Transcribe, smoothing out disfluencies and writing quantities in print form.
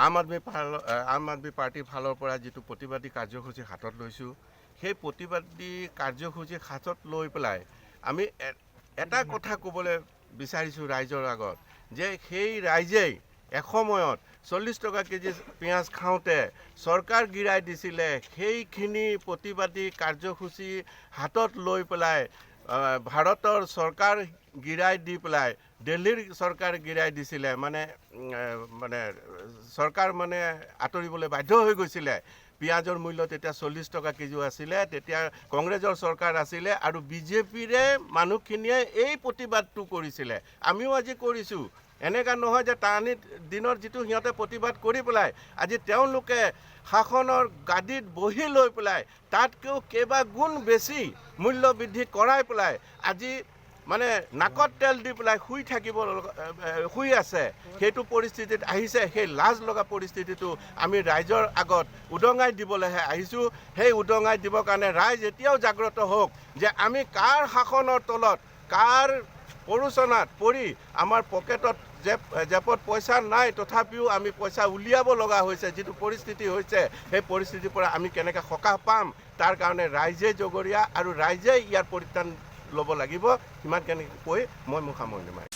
আম আদমি পাৰ্টিৰ ফালৰ পৰা যিটো প্ৰতিবাদী কাৰ্যসূচী হাতত লৈছোঁ, সেই প্ৰতিবাদী কাৰ্যসূচী হাতত লৈ পেলাই আমি এটা কথা ক'বলৈ বিচাৰিছোঁ ৰাইজৰ আগত, যে সেই ৰাইজেই এসময়ত 40 টকা কেজি পিঁয়াজ খাওঁতে চৰকাৰ গিৰাই দিছিলে, সেইখিনি প্ৰতিবাদী কাৰ্যসূচী হাতত লৈ পেলাই ভাৰতৰ চৰকাৰ গিৰাই দি পেলাই দিল্লীৰ চৰকাৰ গিৰাই দিছিলে, মানে চৰকাৰ আঁতৰিবলৈ বাধ্য হৈ গৈছিলে। পিঁয়াজৰ মূল্য তেতিয়া 40 টকা কেজি আছিলে, তেতিয়া কংগ্ৰেছৰ চৰকাৰ আছিলে আৰু বিজেপিৰে মানুহখিনিয়ে এই প্ৰতিবাদটো কৰিছিলে। আমিও আজি কৰিছোঁ। এনেকুৱা নহয় যে তাহানিৰ দিনৰ যিটো সিহঁতে প্ৰতিবাদ কৰি পেলাই আজি তেওঁলোকে শাসনৰ গাদীত বহি লৈ পেলাই তাতকৈও কেইবা গুণ বেছি মূল্য বৃদ্ধি কৰাই পেলাই আজি নাকত তেল দি পেলাই শুই আছে। সেইটো পৰিস্থিতিত আহিছে। সেই লাজ লগা পৰিস্থিতিটো আমি ৰাইজৰ আগত উদঙাই দিবলৈহে আহিছোঁ। সেই উদঙাই দিবৰ কাৰণে ৰাইজ এতিয়াও জাগ্ৰত হওক, যে আমি কাৰ শাসনৰ তলত, কাৰ প্ৰৰোচনাত পৰি আমাৰ পকেটত জেপত পইচা নাই, তথাপিও আমি পইচা উলিয়াব লগা হৈছে। যিটো পৰিস্থিতি হৈছে, সেই পৰিস্থিতিৰ পৰা আমি কেনেকৈ সকাহ পাম, তাৰ কাৰণে ৰাইজে জগৰীয়া আৰু ৰাইজে ইয়াৰ পৰিত্ৰাণ ল'ব লাগিব। সিমানখিনি কৈ মই মোৰ সামৰণি মাৰিম।